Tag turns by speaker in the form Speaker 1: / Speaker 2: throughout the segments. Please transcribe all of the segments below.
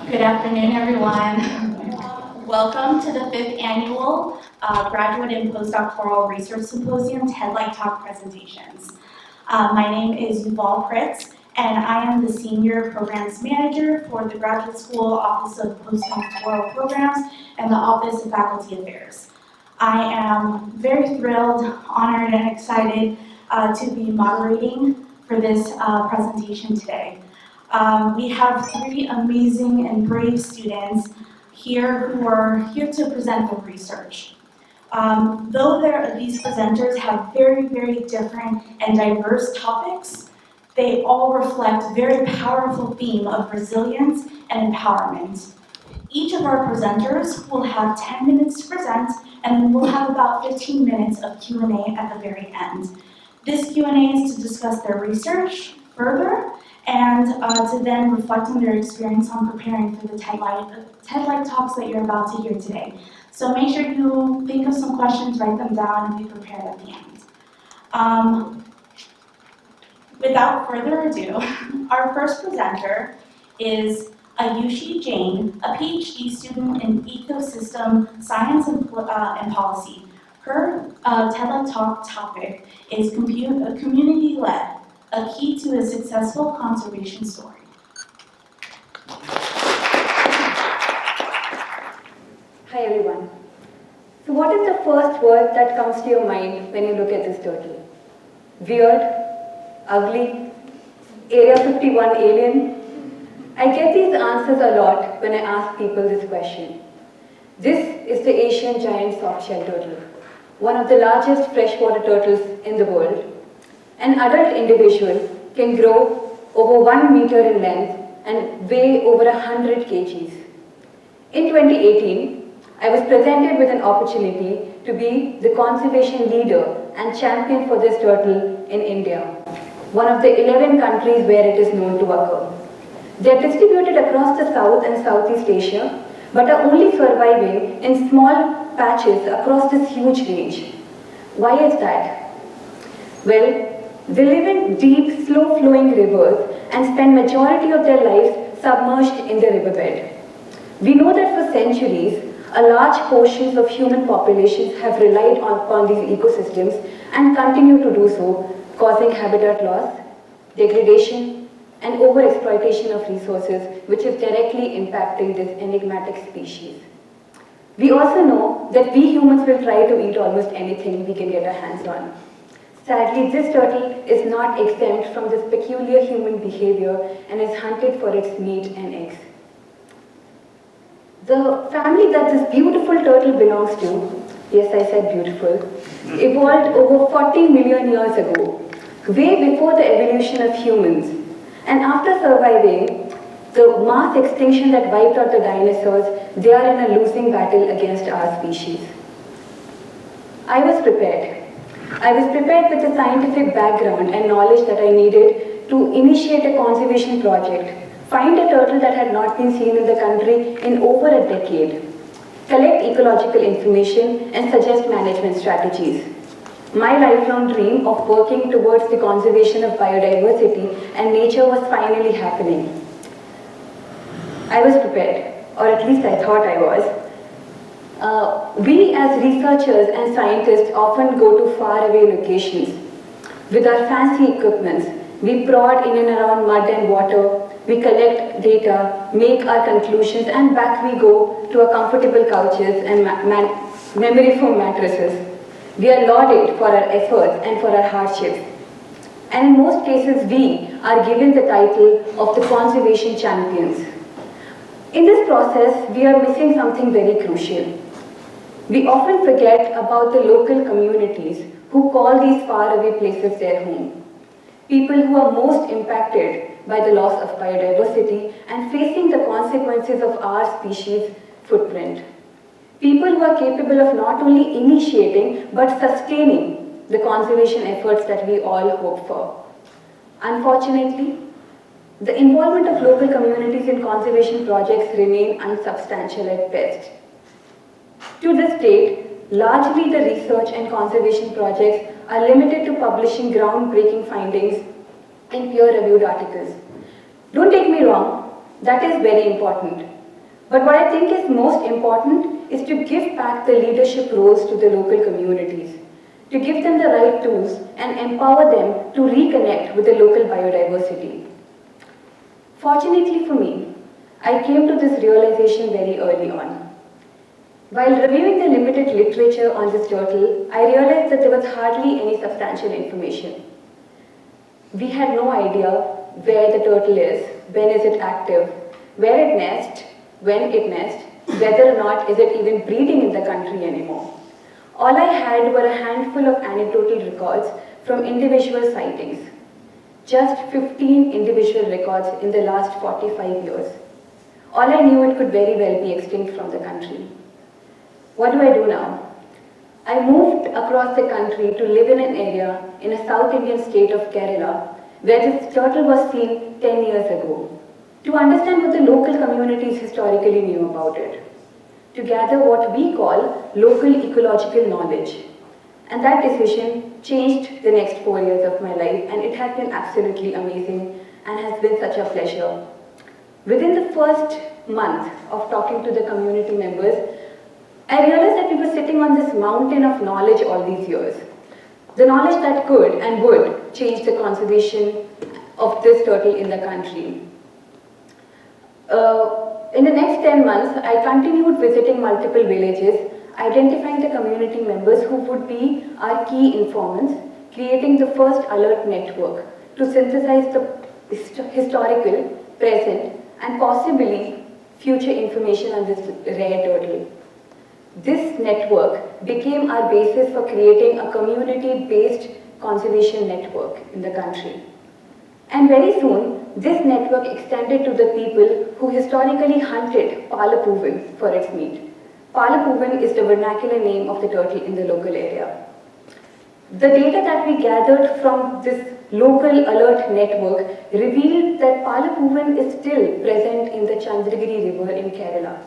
Speaker 1: Good afternoon, everyone. Welcome to the 5th Annual Graduate and Postdoctoral Research Symposium TED-like Talk presentations. My name is Yuval Pritz, and I am the Senior Programs Manager for the Graduate School Office of Postdoctoral Programs and the Office of Faculty Affairs. I am very thrilled, honored, and excited to be moderating for this presentation today. We have three amazing and brave students here who are here to present their research. Though these presenters have very, very different and diverse topics, they all reflect a very powerful theme of resilience and empowerment. Each of our presenters will have 10 minutes to present, and then we'll have about 15 minutes of Q&A at the very end. This Q&A is to discuss their research further, and to then reflect on their experience on preparing for the TED-like talks that you're about to hear today. So make sure you think of some questions, write them down, and be prepared at the end. Without further ado, our first presenter is Ayushi Jain, a PhD student in ecosystem science and policy. Her TED-like talk topic is community-led, a key to a successful conservation story.
Speaker 2: Hi everyone. So what is the first word that comes to your mind when you look at this turtle? Weird? Ugly? Area 51 alien? I get these answers a lot when I ask people this question. This is the Asian giant soft-shell turtle, one of the largest freshwater turtles in the world. An adult individual can grow over 1 meter in length and weigh over 100 kgs. In 2018, I was presented with an opportunity to be the conservation leader and champion for this turtle in India, one of the 11 countries where it is known to occur. They are distributed across the South and Southeast Asia, but are only surviving in small patches across this huge range. Why is that? Well, they live in deep, slow-flowing rivers and spend majority of their lives submerged in the riverbed. We know that for centuries, a large portions of human populations have relied upon these ecosystems and continue to do so, causing habitat loss, degradation, and overexploitation of resources, which is directly impacting this enigmatic species. We also know that we humans will try to eat almost anything we can get our hands on. Sadly, this turtle is not exempt from this peculiar human behavior and is hunted for its meat and eggs. The family that this beautiful turtle belongs to, yes, I said beautiful, evolved over 40 million years ago, way before the evolution of humans. And after surviving the mass extinction that wiped out the dinosaurs, they are in a losing battle against our species. I was prepared. I was prepared with the scientific background and knowledge that I needed to initiate a conservation project, find a turtle that had not been seen in the country in over a decade, collect ecological information, and suggest management strategies. My lifelong dream of working towards the conservation of biodiversity and nature was finally happening. I was prepared, or at least I thought I was. We as researchers and scientists often go to faraway locations. With our fancy equipments, we prod in and around mud and water, we collect data, make our conclusions, and back we go to our comfortable couches and memory foam mattresses. We are lauded for our efforts and for our hardships. And in most cases, we are given the title of the conservation champions. In this process, we are missing something very crucial. We often forget about the local communities who call these faraway places their home. People who are most impacted by the loss of biodiversity and facing the consequences of our species' footprint. People who are capable of not only initiating but sustaining the conservation efforts that we all hope for. Unfortunately, the involvement of local communities in conservation projects remain unsubstantial at best. To this date, largely the research and conservation projects are limited to publishing groundbreaking findings in peer-reviewed articles. Don't take me wrong, That is very important. But what I think is most important is to give back the leadership roles to the local communities, to give them the right tools and empower them to reconnect with the local biodiversity. Fortunately for me, I came to this realization very early on. While reviewing the limited literature on this turtle, I realized that there was hardly any substantial information. We had no idea where the turtle is, when is it active, where it nests, when it nests, whether or not is it even breeding in the country anymore. All I had were a handful of anecdotal records from individual sightings. Just 15 individual records in the last 45 years. All I knew it could very well be extinct from the country. What do I do now? I moved across the country to live in an area in a South Indian state of Kerala where this turtle was seen 10 years ago, to understand what the local communities historically knew about it, to gather what we call local ecological knowledge. And that decision changed the next 4 years of my life, and it has been absolutely amazing and has been such a pleasure. Within the first month of talking to the community members, I realized that we were sitting on this mountain of knowledge all these years. The knowledge that could and would change the conservation of this turtle in the country. In the next 10 months, I continued visiting multiple villages, identifying the community members who would be our key informants, creating the first alert network to synthesize the historical, present, and possibly future information on this rare turtle. This network became our basis for creating a community-based conservation network in the country. And very soon, this network extended to the people who historically hunted Palapuvan for its meat. Palapuvan is the vernacular name of the turtle in the local area. The data that we gathered from this local alert network revealed that Palapuvan is still present in the Chandragiri River in Kerala.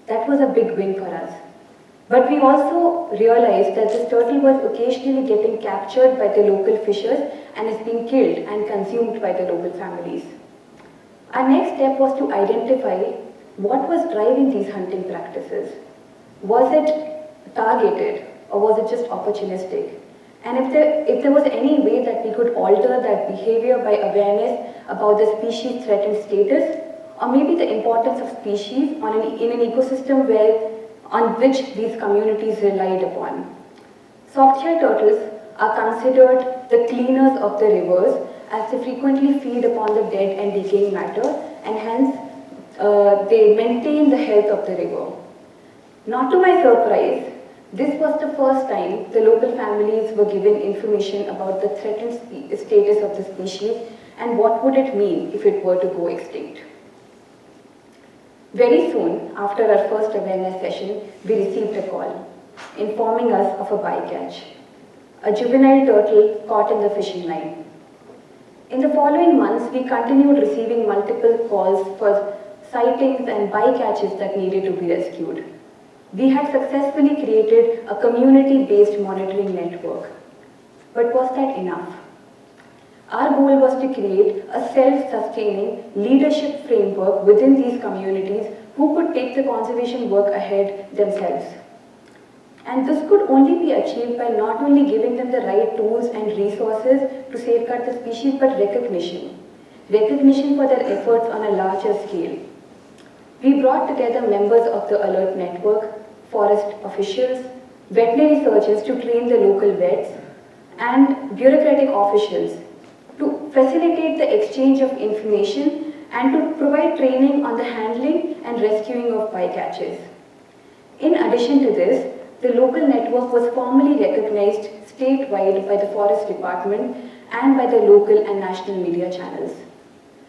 Speaker 2: That was a big win for us. But we also realized that this turtle was occasionally getting captured by the local fishers and is being killed and consumed by the local families. Our next step was to identify what was driving these hunting practices. Was it targeted or was it just opportunistic? And if there was any way that we could alter that behavior by awareness about the species threatened status, or maybe the importance of species in an ecosystem on which these communities relied upon. Soft-shell turtles are considered the cleaners of the rivers as they frequently feed upon the dead and decaying matter, and hence they maintain the health of the river. Not to my surprise, this was the first time the local families were given information about the threatened status of the species and what would it mean if it were to go extinct. Very soon, after our first awareness session, we received a call informing us of a bycatch, a juvenile turtle caught in the fishing line. In the following months, we continued receiving multiple calls for sightings and bycatches that needed to be rescued. We had successfully created a community-based monitoring network. But was that enough? Our goal was to create a self-sustaining leadership framework within these communities who could take the conservation work ahead themselves. And this could only be achieved by not only giving them the right tools and resources to safeguard the species, but recognition. Recognition for their efforts on a larger scale. We brought together members of the alert network, forest officials, veterinary surgeons to train the local vets, and bureaucratic officials to facilitate the exchange of information and to provide training on the handling and rescuing of bycatches. In addition to this, the local network was formally recognized statewide by the Forest Department and by the local and national media channels.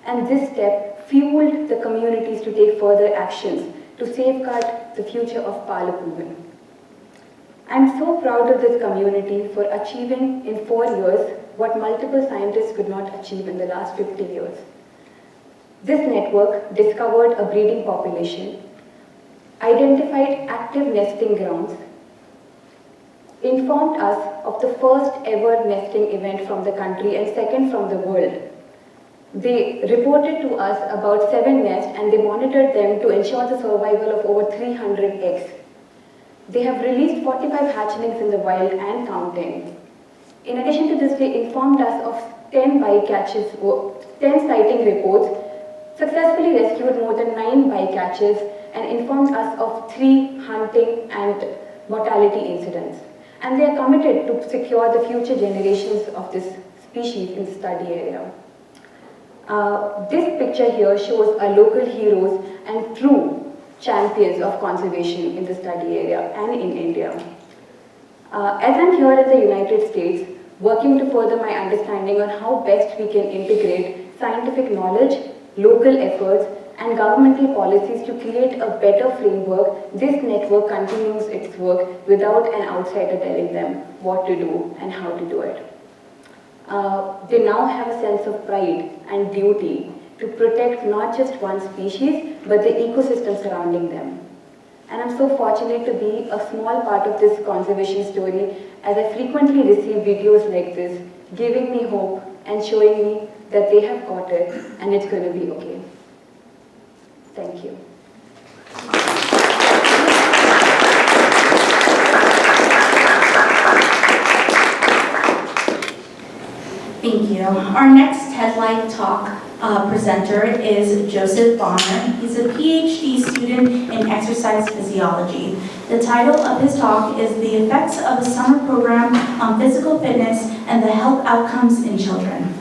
Speaker 2: And this step fueled the communities to take further actions to safeguard the future of Palapuvan. I'm so proud of this community for achieving in 4 years what multiple scientists could not achieve in the last 50 years. This network discovered a breeding population, identified active nesting grounds, informed us of the first ever nesting event from the country and second from the world, They reported to us about 7 nests and they monitored them to ensure the survival of over 300 eggs. They have released 45 hatchlings in the wild and counting. In addition to this, they informed us of 10 bycatches, 10 sighting reports, successfully rescued more than 9 bycatches, and informed us of 3 hunting and mortality incidents. And they are committed to secure the future generations of this species in the study area. This picture here shows our local heroes and true champions of conservation in the study area and in India. As I'm here in the United States, working to further my understanding on how best we can integrate scientific knowledge, local efforts, and governmental policies to create a better framework, this network continues its work without an outsider telling them what to do and how to do it. They now have a sense of pride and duty to protect not just one species, but the ecosystem surrounding them. And I'm so fortunate to be a small part of this conservation story, as I frequently receive videos like this, giving me hope and showing me that they have got it and it's going to be okay. Thank you.
Speaker 1: Thank you. Our next TED-like talk presenter is Joseph Bonner. He's a PhD student in exercise physiology. The title of his talk is The Effects of a Summer Program on Physical Fitness and the Health Outcomes in Children.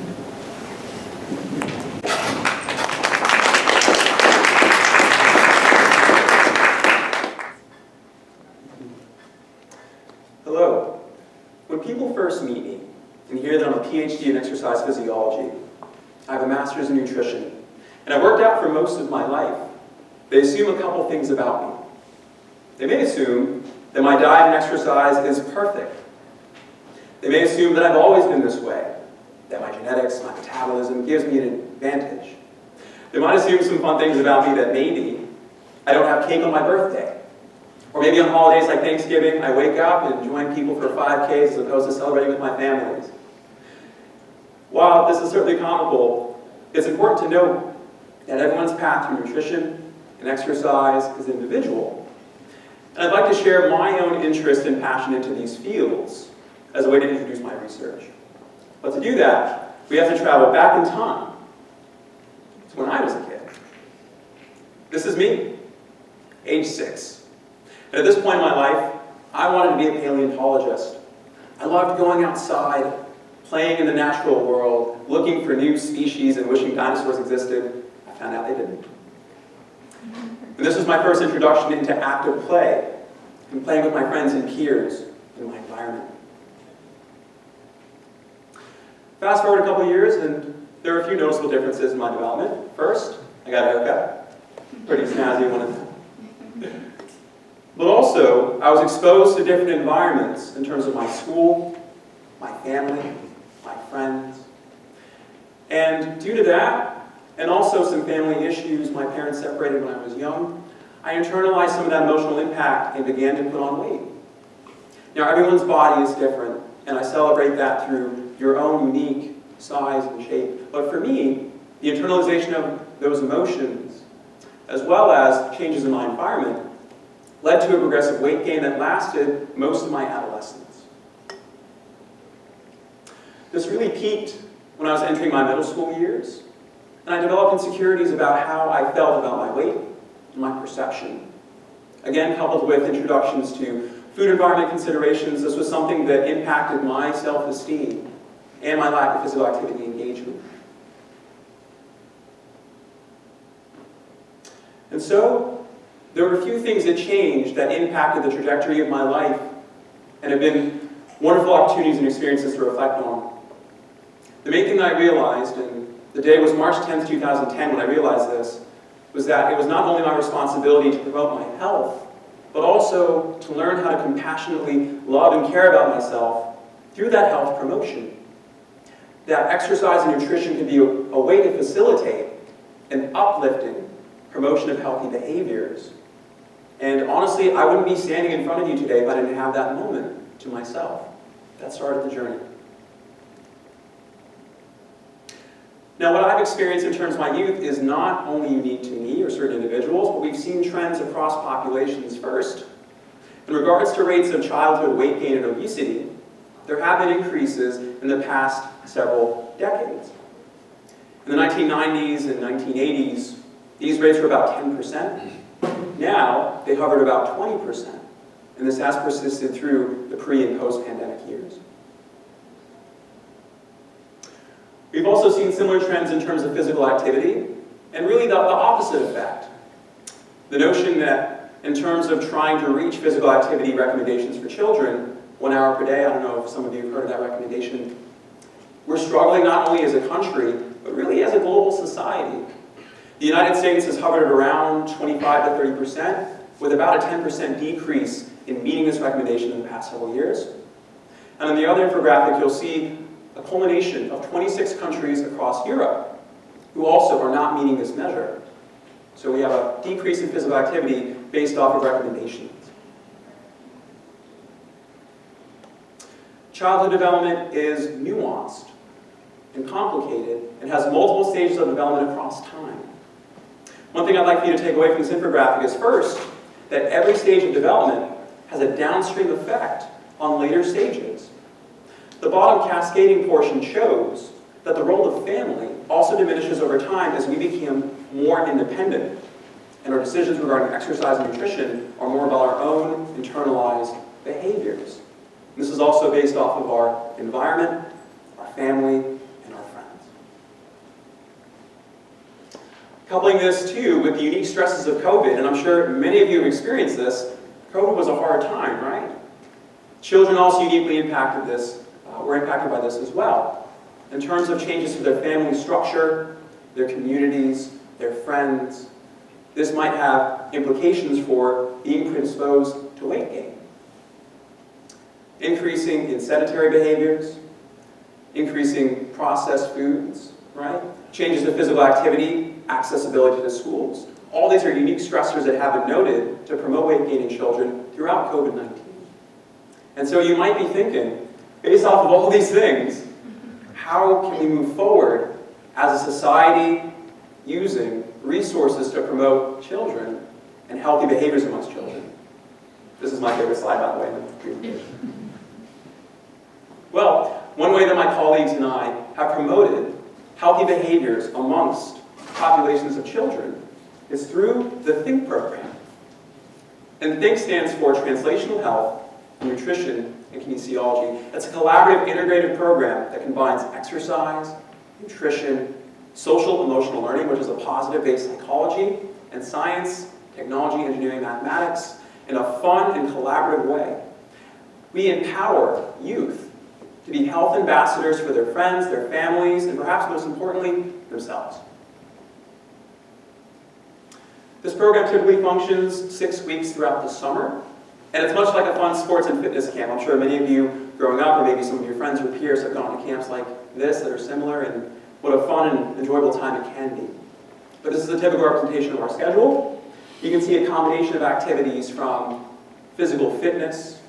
Speaker 3: Hello. When people first meet me and hear that I'm a PhD in exercise physiology, I have a master's in nutrition, and I've worked out for most of my life, they assume a couple things about me. They may assume that my diet and exercise is perfect. They may assume that I've always been this way, that my genetics, my metabolism gives me an advantage. They might assume some fun things about me, that maybe I don't have cake on my birthday. Or maybe on holidays like Thanksgiving, I wake up and join people for 5Ks as opposed to celebrating with my families. While this is certainly comical, it's important to note that everyone's path through nutrition and exercise is individual. And I'd like to share my own interest and passion into these fields as a way to introduce my research. But to do that, we have to travel back in time to when I was a kid. This is me, age 6. And at this point in my life, I wanted to be a paleontologist. I loved going outside, playing in the natural world, looking for new species and wishing dinosaurs existed. I found out they didn't. And this was my first introduction into active play and playing with my friends and peers in my environment. Fast forward a couple of years, and there are a few noticeable differences in my development. First, I got a haircut. Pretty snazzy one of them. But also, I was exposed to different environments in terms of my school, my family, my friends. And due to that, and also some family issues, my parents separated when I was young, I internalized some of that emotional impact and began to put on weight. Now, everyone's body is different, and I celebrate that through your own unique size and shape. But for me, the internalization of those emotions, as well as changes in my environment, led to a progressive weight gain that lasted most of my adolescence. This really peaked when I was entering my middle school years, and I developed insecurities about how I felt about my weight and my perception. Again, coupled with introductions to food environment considerations, this was something that impacted my self-esteem and my lack of physical activity engagement. And so, there were a few things that changed that impacted the trajectory of my life and have been wonderful opportunities and experiences to reflect on. The main thing that I realized, and the day was March 10th, 2010 when I realized this, was that it was not only my responsibility to promote my health, but also to learn how to compassionately love and care about myself through that health promotion. That exercise and nutrition could be a way to facilitate an uplifting promotion of healthy behaviors. And honestly, I wouldn't be standing in front of you today if I didn't have that moment to myself. That started the journey. Now, what I've experienced in terms of my youth is not only unique to me or certain individuals, but we've seen trends across populations first. In regards to rates of childhood weight gain and obesity, there have been increases in the past several decades. In the 1990s and 1980s, these rates were about 10%. Now, they hovered about 20%, and this has persisted through the pre- and post-pandemic years. We've also seen similar trends in terms of physical activity, and really the opposite effect. The notion that in terms of trying to reach physical activity recommendations for children, 1 hour per day, I don't know if some of you have heard of that recommendation, we're struggling not only as a country, but really as a global society. The United States has hovered at around 25 to 30%, with about a 10% decrease in meeting this recommendation in the past several years. And on the other infographic, you'll see a culmination of 26 countries across Europe who also are not meeting this measure. So we have a decrease in physical activity based off of recommendations. Childhood development is nuanced and complicated and has multiple stages of development across time. One thing I'd like for you to take away from this infographic is first, that every stage of development has a downstream effect on later stages. The bottom cascading portion shows that the role of family also diminishes over time as we become more independent, and our decisions regarding exercise and nutrition are more about our own internalized behaviors. This is also based off of our environment, our family, and our friends. Coupling this too with the unique stresses of COVID, and I'm sure many of you have experienced this, COVID was a hard time, right? Children also uniquely were impacted by this as well. In terms of changes to their family structure, their communities, their friends, this might have implications for being predisposed to weight gain. Increasing in sedentary behaviors, increasing processed foods, right? Changes to physical activity, accessibility to schools. All these are unique stressors that have been noted to promote weight gain in children throughout COVID-19. And so you might be thinking, based off of all these things, how can we move forward as a society using resources to promote children and healthy behaviors amongst children? This is my favorite slide, by the way, in the presentation. Well, one way that my colleagues and I have promoted healthy behaviors amongst populations of children is through the THINK program. And THINK stands for Translational Health, Nutrition, and Kinesiology. It's a collaborative, integrated program that combines exercise, nutrition, social emotional learning, which is a positive-based psychology, and science, technology, engineering, mathematics, in a fun and collaborative way. We empower youth to be health ambassadors for their friends, their families, and perhaps most importantly, themselves. This program typically functions 6 weeks throughout the summer, and it's much like a fun sports and fitness camp. I'm sure many of you growing up, or maybe some of your friends or peers have gone to camps like this that are similar, and what a fun and enjoyable time it can be. But this is a typical representation of our schedule. You can see a combination of activities from physical fitness,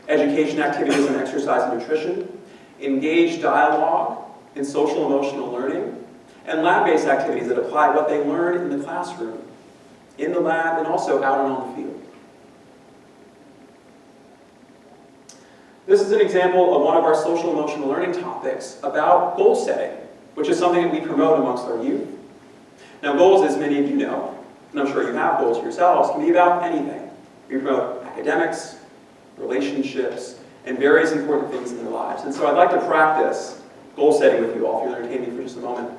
Speaker 3: education activities in exercise and nutrition, engaged dialogue in social emotional learning, and lab-based activities that apply what they learn in the classroom, in the lab, and also out and on the field. This is an example of one of our social emotional learning topics about goal setting, which is something that we promote amongst our youth. Now, goals, as many of you know, and I'm sure you have goals yourselves, can be about anything. We promote academics, relationships, and various important things in their lives. And so I'd like to practice goal setting with you all, if you'll entertain me for just a moment.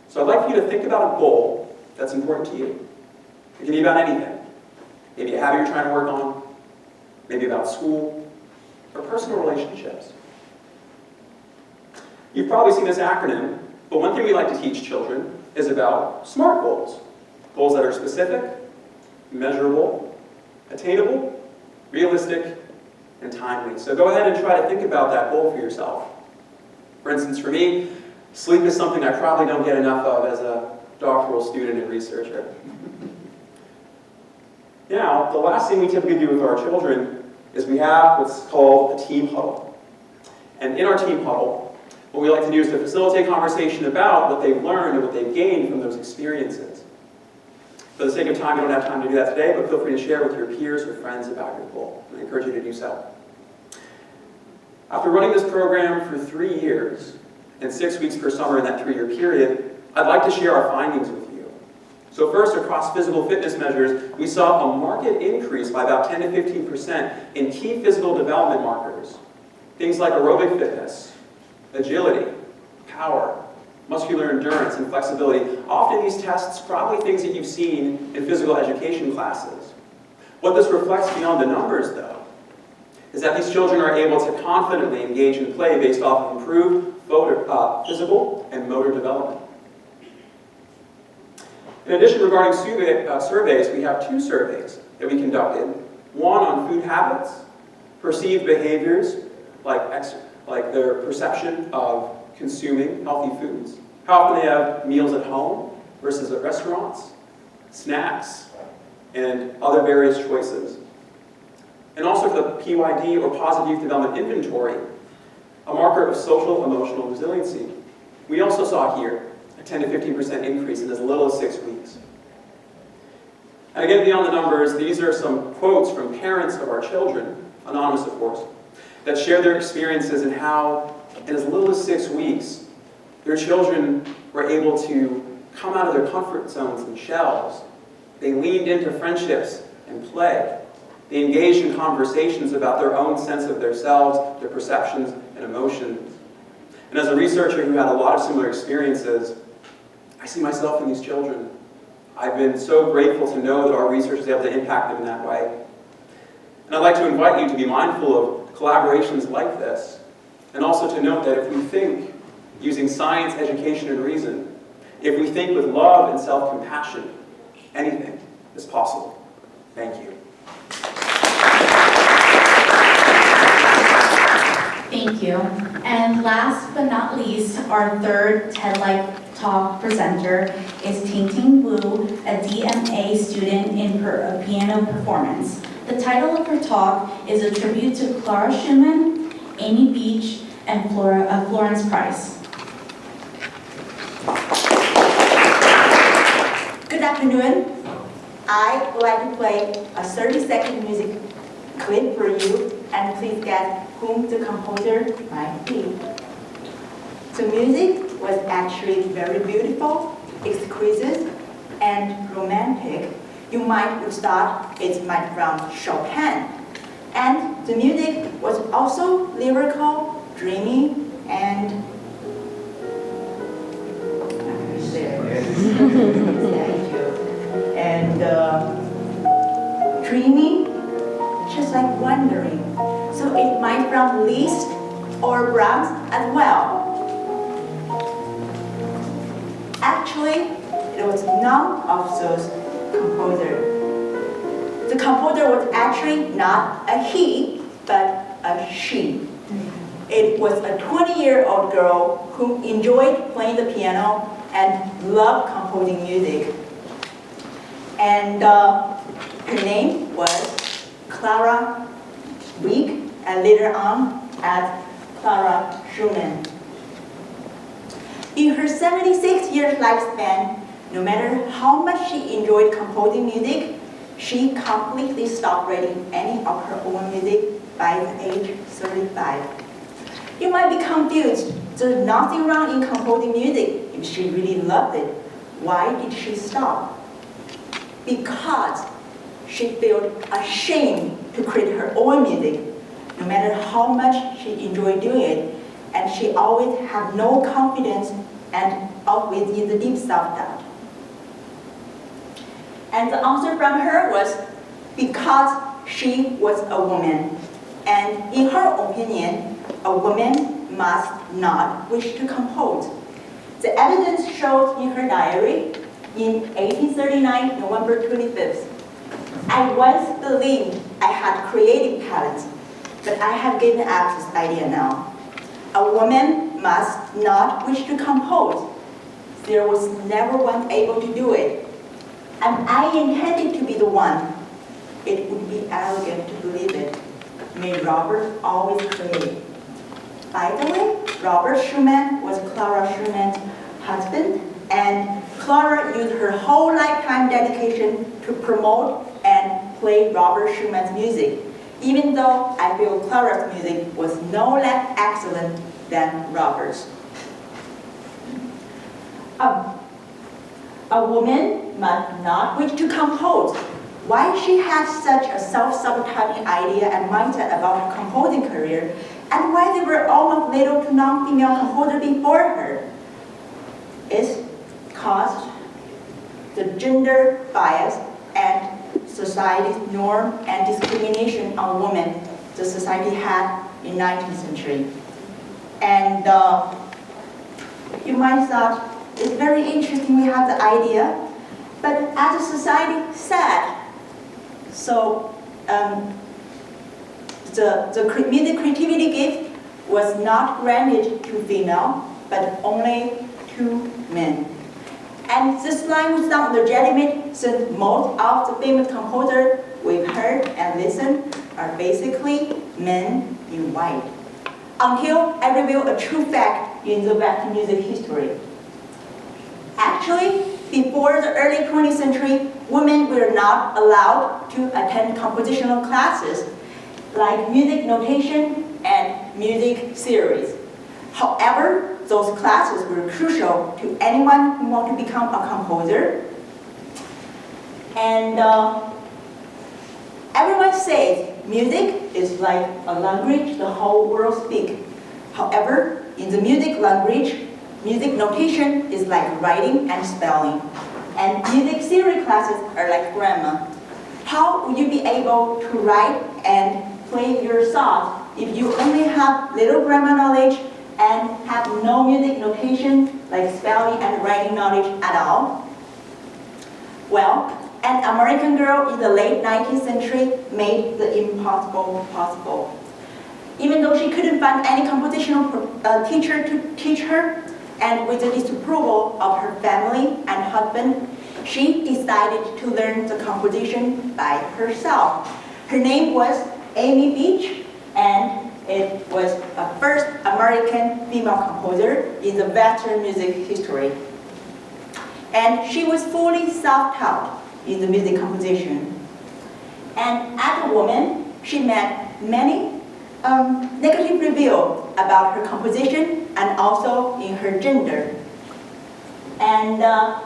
Speaker 3: So I'd like for you to think about a goal that's important to you. It can be about anything. Maybe a habit you're trying to work on, maybe about school, or personal relationships. You've probably seen this acronym, but one thing we like to teach children is about SMART goals. Goals that are specific, measurable, attainable, realistic, and timely. So go ahead and try to think about that goal for yourself. For instance, for me, sleep is something I probably don't get enough of as a doctoral student and researcher. Now, the last thing we typically do with our children is we have what's called a team huddle. And in our team huddle, What we like to do is to facilitate conversation about what they've learned and what they've gained from those experiences. For the sake of time, we don't have time to do that today, but feel free to share with your peers or friends about your goal. I encourage you to do so. After running this program for 3 years and 6 weeks per summer in that 3-year period, I'd like to share our findings with you. So first, across physical fitness measures, we saw a marked increase by about 10 to 15% in key physical development markers. Things like aerobic fitness, agility, power, muscular endurance, and flexibility. Often these tests are probably things that you've seen in physical education classes. What this reflects beyond the numbers, though, is that these children are able to confidently engage in play based off of improved physical and motor development. In addition, regarding surveys, we have 2 surveys that we conducted. One on food habits, perceived behaviors, like their perception of consuming healthy foods. How often they have meals at home versus at restaurants, snacks, and other various choices. And also for the PYD, or Positive Youth Development Inventory, a marker of social emotional resiliency. We also saw here a 10 to 15% increase in as little as 6 weeks. And again, beyond the numbers, these are some quotes from parents of our children, anonymous of course, that share their experiences and how, in as little as 6 weeks, their children were able to come out of their comfort zones and shells. They leaned into friendships and play. They engaged in conversations about their own sense of themselves, their perceptions and emotions. And as a researcher who had a lot of similar experiences, I see myself in these children. I've been so grateful to know that our research is able to impact them in that way. And I'd like to invite you to be mindful of collaborations like this, and also to note that if we think using science, education, and reason, if we think with love and self-compassion, anything is possible. Thank you.
Speaker 1: Thank you. And last but not least, our third TED-like talk presenter is Ting Wu, a DMA student in piano performance. The title of her talk is a tribute to Clara Schumann, Amy Beach, and Florence Price.
Speaker 4: Good afternoon. I would like to play a 30-second music clip for you, and please guess whom the composer might be. The music was actually very beautiful, exquisite, and romantic. You might have thought it might from Chopin. And the music was also lyrical, dreamy, and thank you. And dreamy, just like wandering. So it might from Liszt or Brahms as well. Actually, it was none of those composers. The composer was actually not a he, but a she. It was a 20-year-old girl who enjoyed playing the piano and loved composing music. And her name was Clara Wieck, and later on as Clara Schumann. In her 76-year lifespan, no matter how much she enjoyed composing music, she completely stopped writing any of her own music by the age 35. You might be confused. There's nothing wrong in composing music if she really loved it. Why did she stop? Because she felt ashamed to create her own music, no matter how much she enjoyed doing it, and she always had no confidence and always in the deep self-doubt. And the answer from her was because she was a woman. And in her opinion, a woman must not wish to compose. The evidence shows in her diary in 1839, November 25th. I once believed I had creative talent, but I have given up this idea now. A woman must not wish to compose. There was never one able to do it. And I intended to be the one. It would be arrogant to believe it. May Robert always create. By the way, Robert Schumann was Clara Schumann's husband, and Clara used her whole lifetime dedication to promote and play Robert Schumann's music, even though I feel Clara's music was no less excellent than Robert's. A woman must not wish to compose. Why she had such a self-sabotaging idea and mindset about her composing career, and why there were almost little to non-female composers before her, is caused the gender bias and society's norm and discrimination on women the society had in 19th century. And you might thought, it's very interesting we have the idea, but as a society said, so the music creativity gift was not granted to female, but only to men. And this line was not legitimate since most of the famous composers we've heard and listened are basically men in white. Until I reveal a true fact in the Western music history. Actually, before the early 20th century, women were not allowed to attend compositional classes like music notation and music theories. However, those classes were crucial to anyone who wanted to become a composer. And everyone says music is like a language the whole world speaks. However, in the music language, music notation is like writing and spelling. And music theory classes are like grammar. How would you be able to write and play your songs if you only have little grammar knowledge and have no music notation like spelling and writing knowledge at all? Well, an American girl in the late 19th century made the impossible possible. Even though she couldn't find any compositional teacher to teach her, and with the disapproval of her family and husband, she decided to learn the composition by herself. Her name was Amy Beach, and it was the first American female composer in the Western music history. And she was fully self-taught in the music composition. And as a woman, she met many negative reviews about her composition and also in her gender. And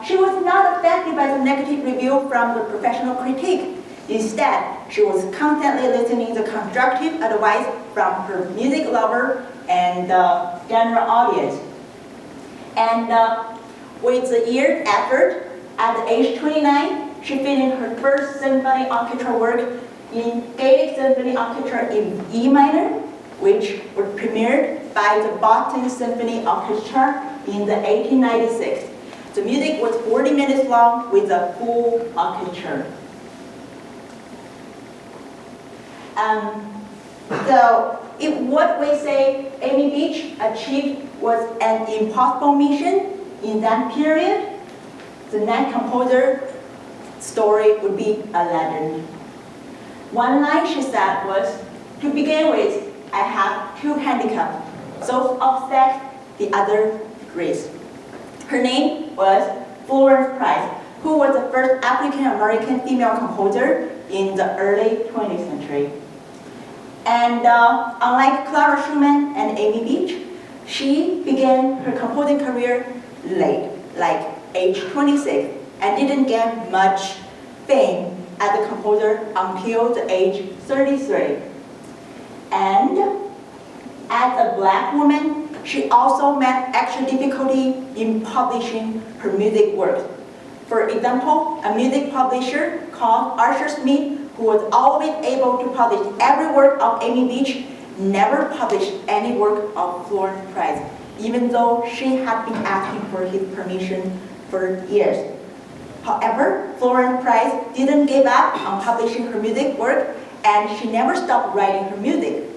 Speaker 4: she was not affected by the negative review from the professional critique. Instead, she was constantly listening to constructive advice from her music lover and general audience. And with the year's effort, at the age 29, she finished her first symphony orchestra work in Gaelic Symphony Orchestra in E minor, which was premiered by the Boston Symphony Orchestra in the 1896. The music was 40 minutes long with a full orchestra. So, if what we say Amy Beach achieved was an impossible mission in that period, the next composer story would be a legend. One line she said was, to begin with, I have two handicaps, those of sex, the other race. Her name was Florence Price, who was the first African-American female composer in the early 20th century. And unlike Clara Schumann and Amy Beach, she began her composing career late, like age 26, and didn't get much fame as a composer until the age 33. And as a black woman, she also met extra difficulty in publishing her music works. For example, a music publisher called Arthur Smith, who was always able to publish every work of Amy Beach, never published any work of Florence Price, even though she had been asking for his permission for years. However, Florence Price didn't give up on publishing her music work, and she never stopped writing her music.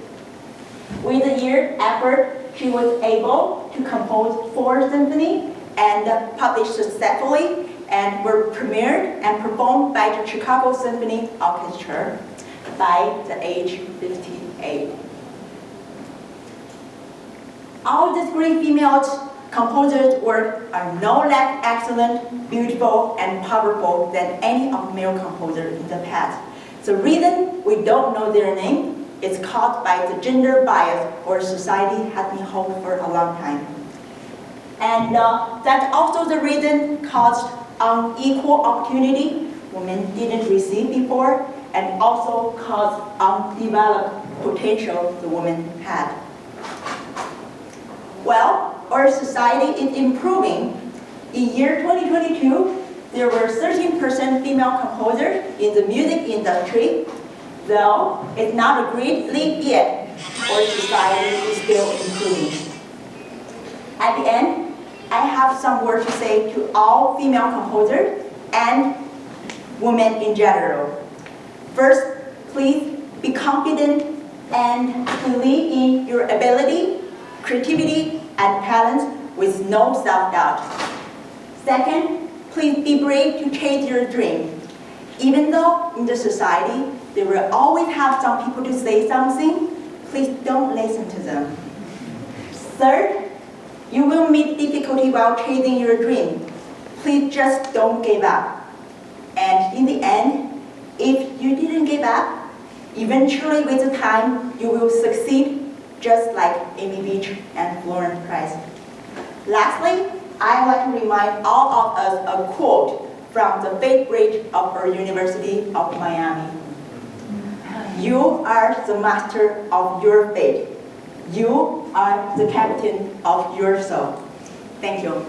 Speaker 4: With a year's effort, she was able to compose 4 symphonies and published successfully, and were premiered and performed by the Chicago Symphony Orchestra by the age 58. All these great female composers' work are no less excellent, beautiful, and powerful than any of male composers in the past. The reason we don't know their name is caused by the gender bias our society has been holding for a long time. And that's also the reason caused unequal opportunity women didn't receive before, and also caused undeveloped potential the women had. Well, our society is improving. In year 2022, there were 13% female composers in the music industry, though it's not a great leap yet. Our society is still improving. At the end, I have some words to say to all female composers and women in general. First, please be confident and believe in your ability, creativity, and talent with no self-doubt. Second, please be brave to chase your dream. Even though in the society, there will always have some people to say something, please don't listen to them. Third, you will meet difficulty while chasing your dream. Please just don't give up. And in the end, if you didn't give up, eventually with the time, you will succeed just like Amy Beach and Florence Price. Lastly, I want to remind all of us a quote from the 5th grade of our University of Miami. You are the master of your fate. You are the captain of your soul. Thank you.